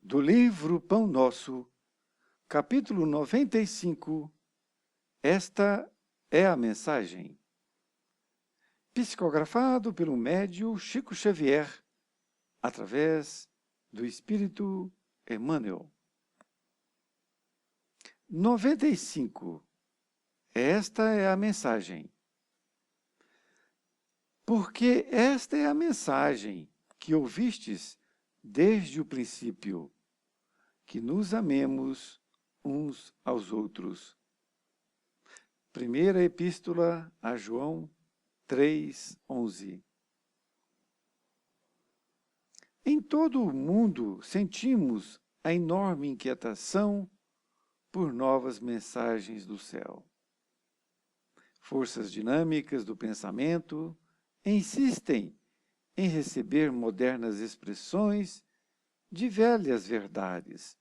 Do livro Pão Nosso, capítulo 95, esta é a mensagem. Psicografado pelo médium Chico Xavier, através do Espírito Emmanuel. 95. Esta é a mensagem. Porque esta é a mensagem que ouvistes desde o princípio, que nos amemos uns aos outros. Primeira Epístola a João 3:11. Em todo o mundo sentimos a enorme inquietação por novas mensagens do céu. Forças dinâmicas do pensamento insistem em receber modernas expressões de velhas verdades,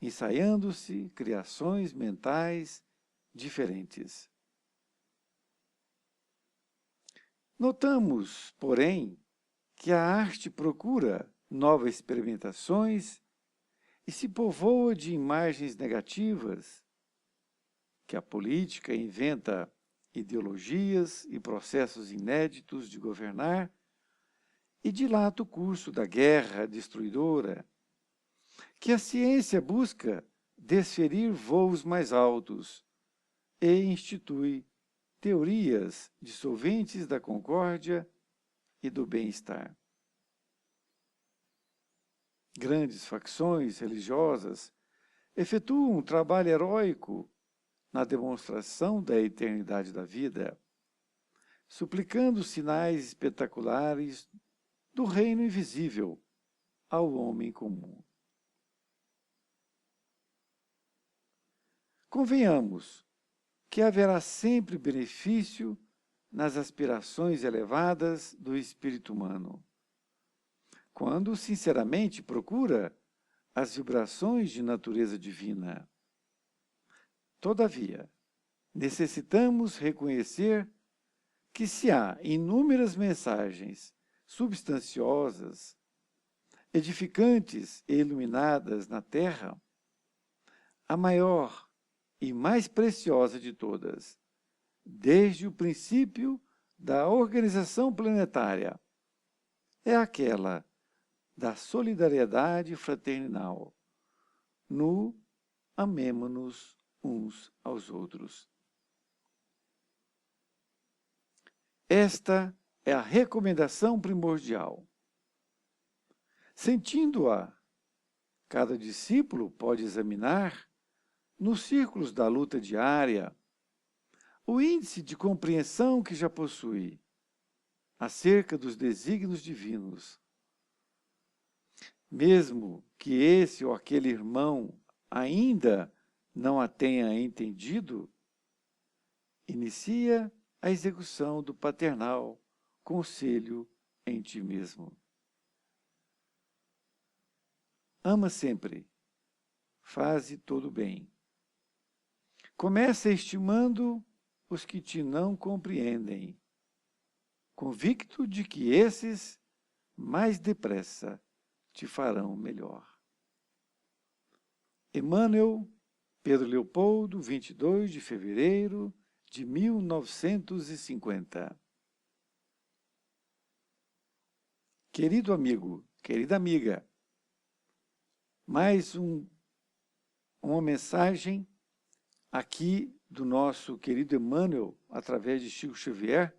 ensaiando-se criações mentais diferentes. Notamos, porém, que a arte procura novas experimentações e se povoa de imagens negativas, que a política inventa ideologias e processos inéditos de governar e dilata o curso da guerra destruidora, que a ciência busca desferir voos mais altos e institui teorias dissolventes da concórdia e do bem-estar. Grandes facções religiosas efetuam um trabalho heróico na demonstração da eternidade da vida, suplicando sinais espetaculares do reino invisível ao homem comum. Convenhamos que haverá sempre benefício nas aspirações elevadas do espírito humano, quando sinceramente procura as vibrações de natureza divina. Todavia, necessitamos reconhecer que se há inúmeras mensagens substanciosas, edificantes e iluminadas na Terra, a maior e mais preciosa de todas, desde o princípio da organização planetária, é aquela da solidariedade fraternal, no amemo-nos uns aos outros. Esta é a recomendação primordial. Sentindo-a, cada discípulo pode examinar, nos círculos da luta diária, o índice de compreensão que já possui acerca dos desígnios divinos. Mesmo que esse ou aquele irmão ainda não a tenha entendido, inicia a execução do paternal conselho em ti mesmo. Ama sempre, faze todo o bem. Começa estimando os que te não compreendem, convicto de que esses, mais depressa, te farão melhor. Emmanuel, Pedro Leopoldo, 22 de fevereiro de 1950. Querido amigo, querida amiga, mais uma mensagem aqui do nosso querido Emmanuel, através de Chico Xavier,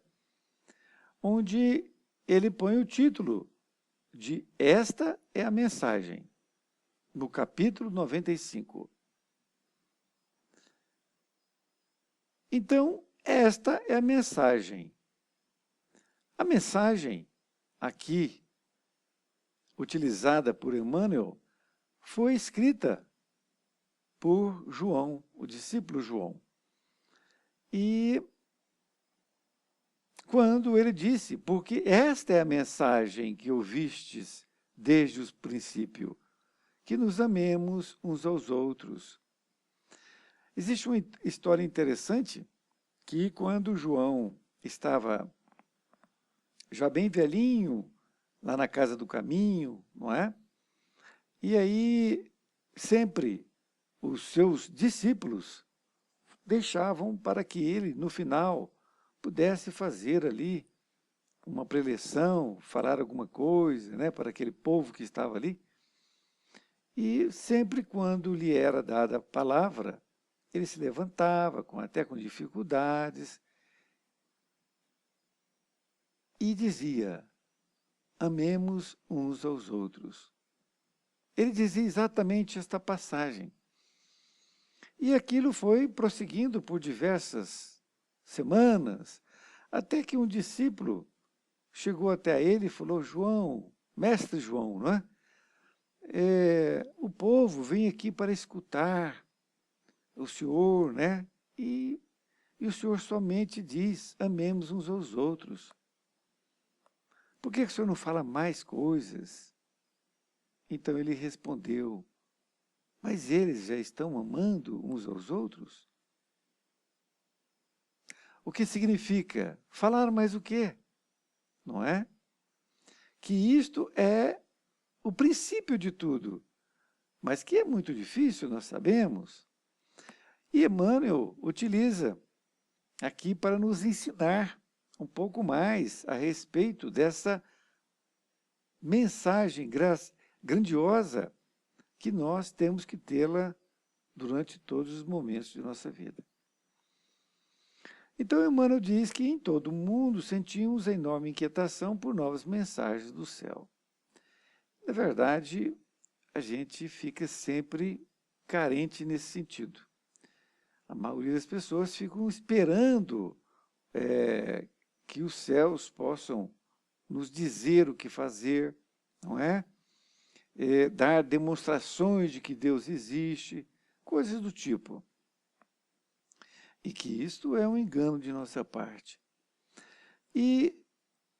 onde ele põe o título de Esta é a Mensagem, no capítulo 95. Então, esta é a mensagem. A mensagem aqui, utilizada por Emmanuel, foi escrita por João, o discípulo João. E quando ele disse, porque esta é a mensagem que ouvistes desde o princípio, que nos amemos uns aos outros. Existe uma história interessante que quando João estava já bem velhinho, lá na casa do caminho, não é? E aí, sempre, os seus discípulos deixavam para que ele, no final, pudesse fazer ali uma preleção, falar alguma coisa, né, para aquele povo que estava ali. E sempre quando lhe era dada a palavra, ele se levantava, até com dificuldades, e dizia: amemos uns aos outros. Ele dizia exatamente esta passagem. E aquilo foi prosseguindo por diversas semanas, até que um discípulo chegou até ele e falou: João, mestre João, não é? O povo vem aqui para escutar o senhor, né? E o senhor somente diz: amemos uns aos outros. Por que o senhor não fala mais coisas? Então ele respondeu: mas eles já estão amando uns aos outros? O que significa? Falar mais o quê? Não é? Que isto é o princípio de tudo, mas que é muito difícil, nós sabemos. E Emmanuel utiliza aqui para nos ensinar um pouco mais a respeito dessa mensagem grandiosa que nós temos que tê-la durante todos os momentos de nossa vida. Então, Emmanuel diz que em todo o mundo sentimos a enorme inquietação por novas mensagens do céu. Na verdade, a gente fica sempre carente nesse sentido. A maioria das pessoas ficam esperando que os céus possam nos dizer o que fazer, não é? Dar demonstrações de que Deus existe, coisas do tipo. E que isto é um engano de nossa parte. E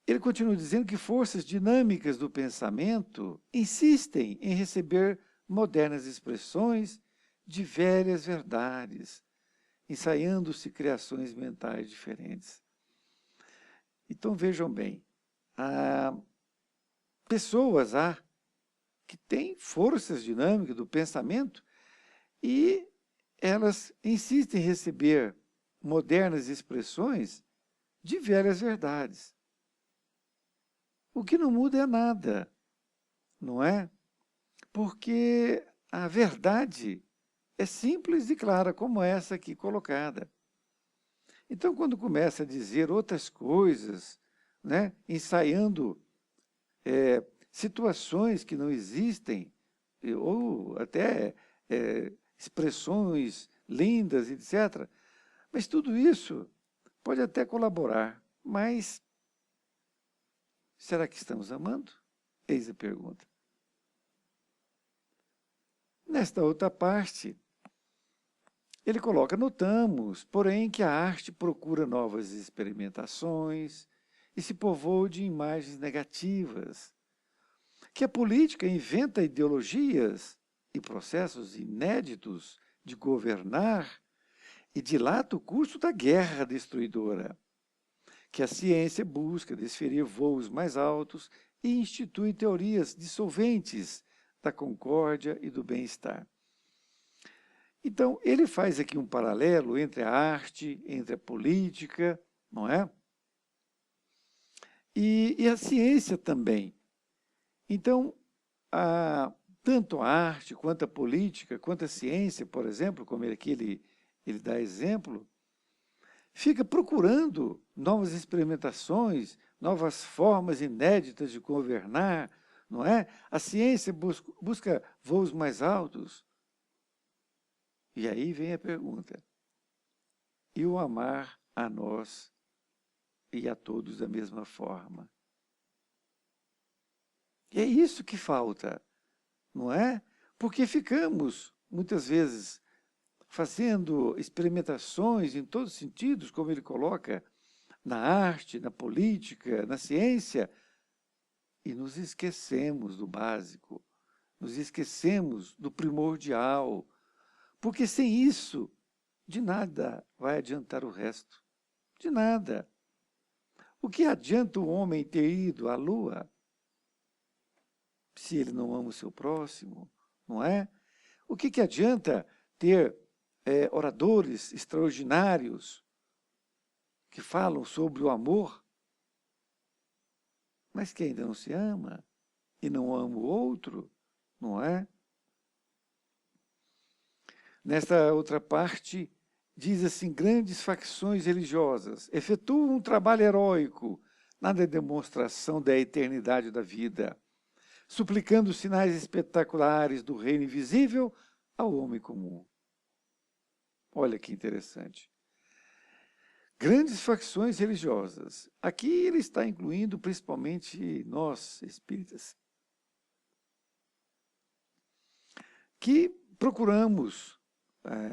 ele continua dizendo que forças dinâmicas do pensamento insistem em receber modernas expressões de velhas verdades, ensaiando-se criações mentais diferentes. Então vejam bem, há pessoas que têm forças dinâmicas do pensamento e elas insistem em receber modernas expressões de velhas verdades. O que não muda é nada, não é? Porque a verdade é simples e clara, como essa aqui colocada. Então, quando começa a dizer outras coisas, né, ensaiando situações que não existem, ou até expressões lindas, etc., mas tudo isso pode até colaborar, mas será que estamos amando? Eis a pergunta. Nesta outra parte, ele coloca: notamos, porém, que a arte procura novas experimentações e se povoa de imagens negativas, que a política inventa ideologias e processos inéditos de governar e dilata o curso da guerra destruidora, que a ciência busca desferir voos mais altos e institui teorias dissolventes da concórdia e do bem-estar. Então, ele faz aqui um paralelo entre a arte, entre a política, não é? E a ciência também. Então, tanto a arte, quanto a política, quanto a ciência, por exemplo, como ele dá exemplo, fica procurando novas experimentações, novas formas inéditas de governar, não é? A ciência busca voos mais altos. E aí vem a pergunta: e o amar a nós e a todos da mesma forma? E é isso que falta, não é? Porque ficamos, muitas vezes, fazendo experimentações em todos os sentidos, como ele coloca, na arte, na política, na ciência, e nos esquecemos do básico, nos esquecemos do primordial, porque sem isso, de nada vai adiantar o resto, de nada. O que adianta o homem ter ido à Lua se ele não ama o seu próximo? não é? O que adianta ter oradores extraordinários que falam sobre o amor, mas que ainda não se ama e não ama o outro, não é? Nesta outra parte, diz assim, grandes facções religiosas efetuam um trabalho heróico na demonstração da eternidade da vida, suplicando sinais espetaculares do reino invisível ao homem comum. Olha que interessante. Grandes facções religiosas. Aqui ele está incluindo principalmente nós, espíritas, que procuramos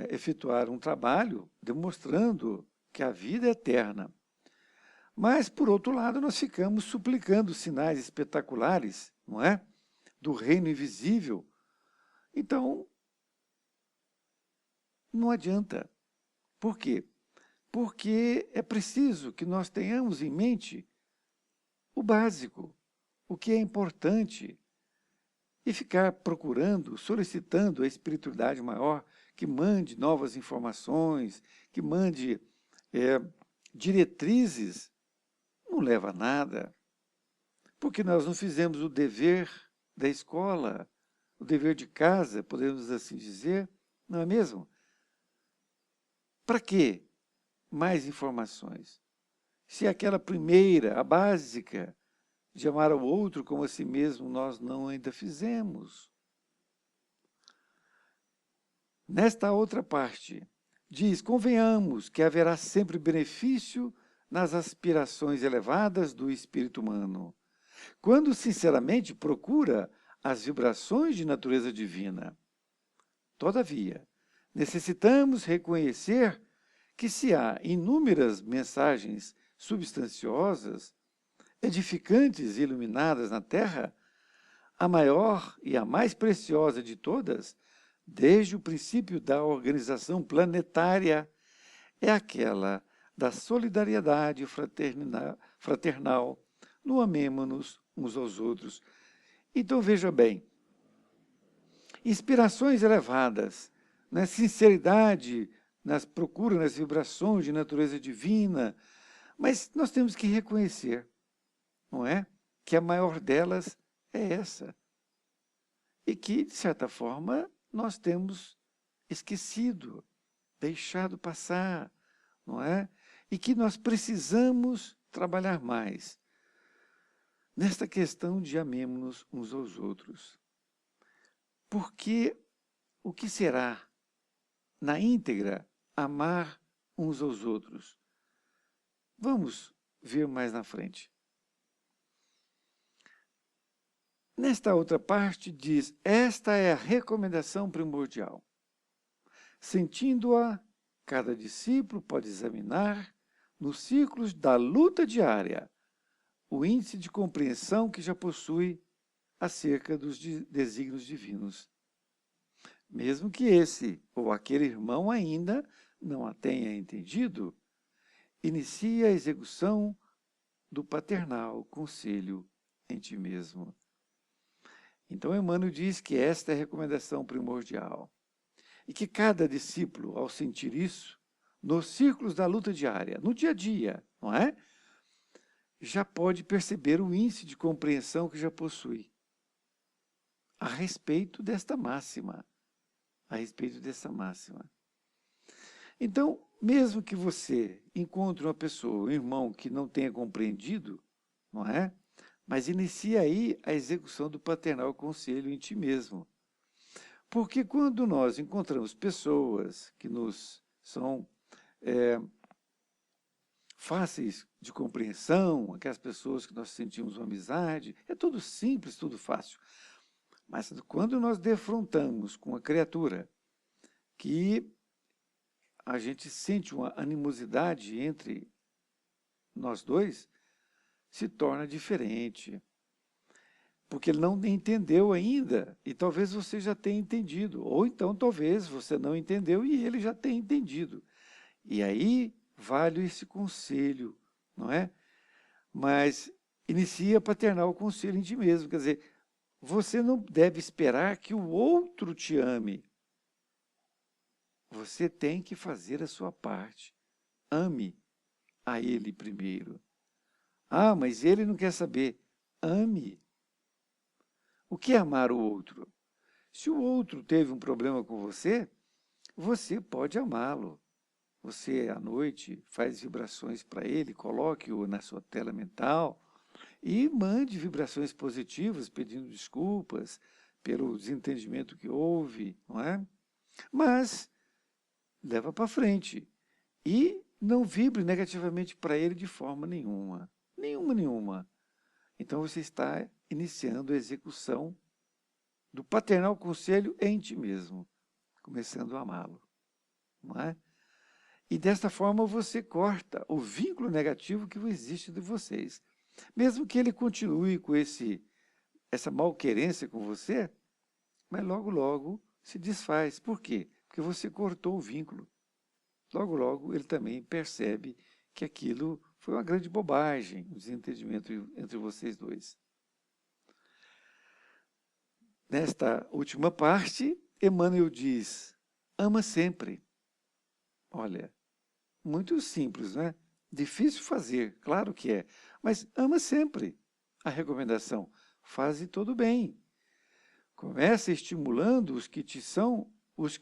efetuar um trabalho demonstrando que a vida é eterna. Mas, por outro lado, nós ficamos suplicando sinais espetaculares, não é? Do reino invisível. Então, não adianta. Por quê? Porque é preciso que nós tenhamos em mente o básico, o que é importante, e ficar procurando, solicitando a espiritualidade maior que mande novas informações, que mande diretrizes, não leva a nada, porque nós não fizemos o dever da escola, o dever de casa, podemos assim dizer, não é mesmo? Para quê mais informações? Se aquela primeira, a básica, de amar ao outro como a si mesmo, nós não ainda fizemos. Nesta outra parte, diz, convenhamos que haverá sempre benefício nas aspirações elevadas do espírito humano, quando sinceramente procura as vibrações de natureza divina. Todavia, necessitamos reconhecer que se há inúmeras mensagens substanciosas, edificantes e iluminadas na Terra, a maior e a mais preciosa de todas, desde o princípio da organização planetária, é aquela da solidariedade fraternal, no amemo-nos uns aos outros. Então, veja bem, inspirações elevadas, na sinceridade, nas procuras, nas vibrações de natureza divina, mas nós temos que reconhecer, não é? Que a maior delas é essa. E que, de certa forma, nós temos esquecido, deixado passar, não é? E que nós precisamos trabalhar mais nesta questão de amemos-nos uns aos outros. Porque o que será, na íntegra, amar uns aos outros? Vamos ver mais na frente. Nesta outra parte diz, esta é a recomendação primordial. Sentindo-a, cada discípulo pode examinar, nos ciclos da luta diária, o índice de compreensão que já possui acerca dos desígnios divinos. Mesmo que esse ou aquele irmão ainda não a tenha entendido, inicia a execução do paternal conselho em ti mesmo. Então, Emmanuel diz que esta é a recomendação primordial. E que cada discípulo, ao sentir isso, nos círculos da luta diária, no dia a dia, não é? Já pode perceber o índice de compreensão que já possui a respeito desta máxima. A respeito dessa máxima. Então, mesmo que você encontre uma pessoa, um irmão que não tenha compreendido, não é? Mas inicie aí a execução do paternal conselho em ti mesmo. Porque quando nós encontramos pessoas que nos são fáceis de compreensão, aquelas pessoas que nós sentimos uma amizade, é tudo simples, tudo fácil. Mas quando nós defrontamos com a criatura que a gente sente uma animosidade entre nós dois, se torna diferente. Porque ele não entendeu ainda, e talvez você já tenha entendido, ou então talvez você não entendeu e ele já tenha entendido. E aí vale esse conselho, não é? Mas inicia paternal conselho em ti mesmo, quer dizer, você não deve esperar que o outro te ame. Você tem que fazer a sua parte. Ame a ele primeiro. Ah, mas ele não quer saber. Ame. O que é amar o outro? Se o outro teve um problema com você, você pode amá-lo. Você, à noite, faz vibrações para ele, coloque-o na sua tela mental e mande vibrações positivas, pedindo desculpas pelo desentendimento que houve, não é? Mas leva para frente e não vibre negativamente para ele de forma nenhuma. Nenhuma. Então você está iniciando a execução do paternal conselho em ti mesmo, começando a amá-lo, não é? E desta forma você corta o vínculo negativo que existe de vocês. Mesmo que ele continue com essa malquerência com você, mas logo se desfaz. Por quê? Porque você cortou o vínculo. Logo ele também percebe que aquilo foi uma grande bobagem, um desentendimento entre vocês dois. Nesta última parte, Emmanuel diz, ama sempre. Olha, muito simples, né? Difícil fazer, claro que é, mas ama sempre. A recomendação, faze todo bem. Comece estimulando os que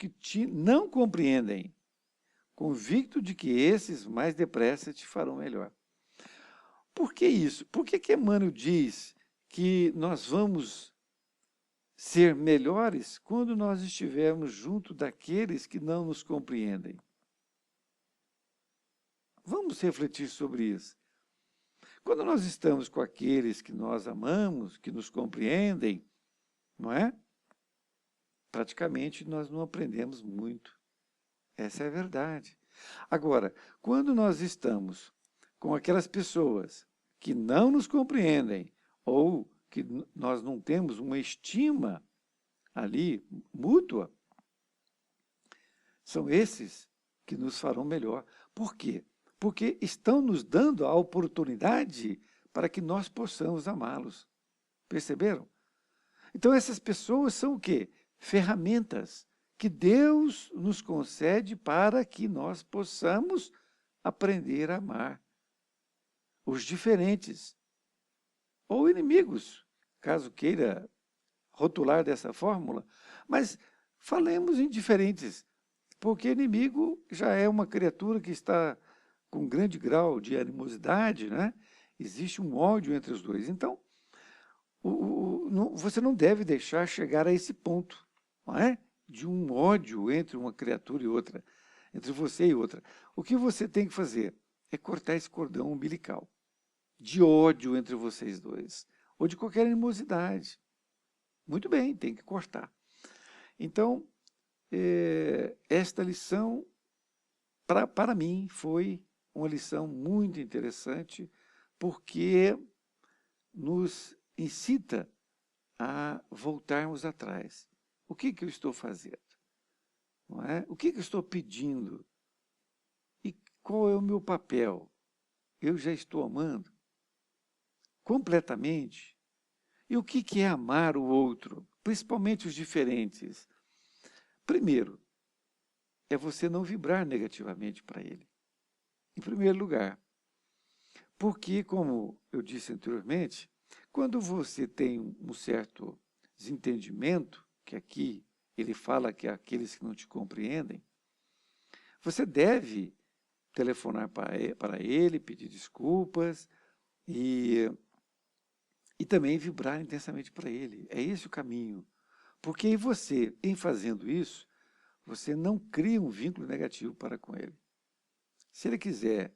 te não compreendem, convicto de que esses mais depressa te farão melhor. Por que isso? Por que Emmanuel diz que nós vamos ser melhores quando nós estivermos junto daqueles que não nos compreendem? Vamos refletir sobre isso. Quando nós estamos com aqueles que nós amamos, que nos compreendem, não é? Praticamente nós não aprendemos muito. Essa é a verdade. Agora, quando nós estamos com aquelas pessoas que não nos compreendem ou que nós não temos uma estima ali mútua, são esses que nos farão melhor. Por quê? Porque estão nos dando a oportunidade para que nós possamos amá-los. Perceberam? Então essas pessoas são o quê? Ferramentas que Deus nos concede para que nós possamos aprender a amar os diferentes ou inimigos, caso queira rotular dessa fórmula, mas falemos em diferentes, porque inimigo já é uma criatura que está com grande grau de animosidade, né? Existe um ódio entre os dois. Então, você não deve deixar chegar a esse ponto, não é? De um ódio entre uma criatura e outra, entre você e outra. O que você tem que fazer é cortar esse cordão umbilical de ódio entre vocês dois, ou de qualquer animosidade. Muito bem, tem que cortar. Então, esta lição, para mim, foi uma lição muito interessante, porque nos incita a voltarmos atrás. O que eu estou fazendo? Não é? O que eu estou pedindo? E qual é o meu papel? Eu já estou amando completamente? E o que é amar o outro? Principalmente os diferentes. Primeiro, é você não vibrar negativamente para ele. Em primeiro lugar, porque, como eu disse anteriormente, quando você tem um certo desentendimento, que aqui ele fala que é aqueles que não te compreendem, você deve telefonar para ele, pedir desculpas e também vibrar intensamente para ele. É esse o caminho. Porque você, em fazendo isso, você não cria um vínculo negativo para com ele. Se ele quiser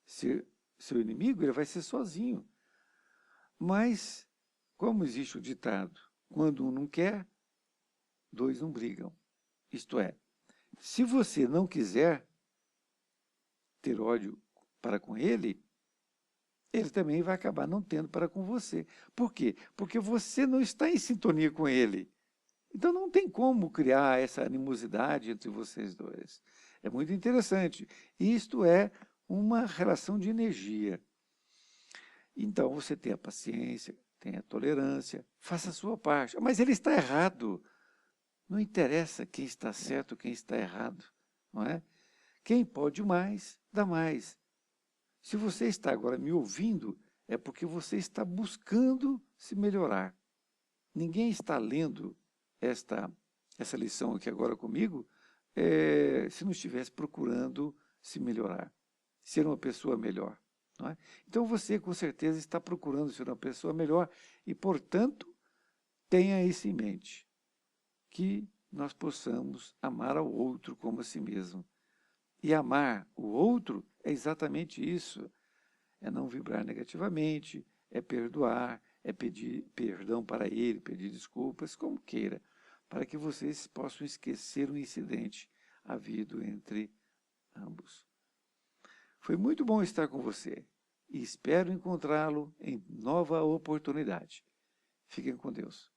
ser seu inimigo, ele vai ser sozinho. Mas, como existe o ditado, quando um não quer, dois não brigam. Isto é, se você não quiser ter ódio para com ele, ele também vai acabar não tendo para com você. Por quê? Porque você não está em sintonia com ele. Então não tem como criar essa animosidade entre vocês dois. É muito interessante. Isto é uma relação de energia. Então você tem a paciência, tenha tolerância, faça a sua parte. Mas ele está errado. Não interessa quem está certo ou quem está errado, não é? Quem pode mais, dá mais. Se você está agora me ouvindo, é porque você está buscando se melhorar. Ninguém está lendo essa lição aqui agora comigo se não estivesse procurando se melhorar, ser uma pessoa melhor. Não é? Então você, com certeza, está procurando ser uma pessoa melhor e, portanto, tenha isso em mente, que nós possamos amar ao outro como a si mesmo. E amar o outro é exatamente isso. É não vibrar negativamente, é perdoar, é pedir perdão para ele, pedir desculpas, como queira, para que vocês possam esquecer o incidente havido entre ambos. Foi muito bom estar com você e espero encontrá-lo em nova oportunidade. Fiquem com Deus.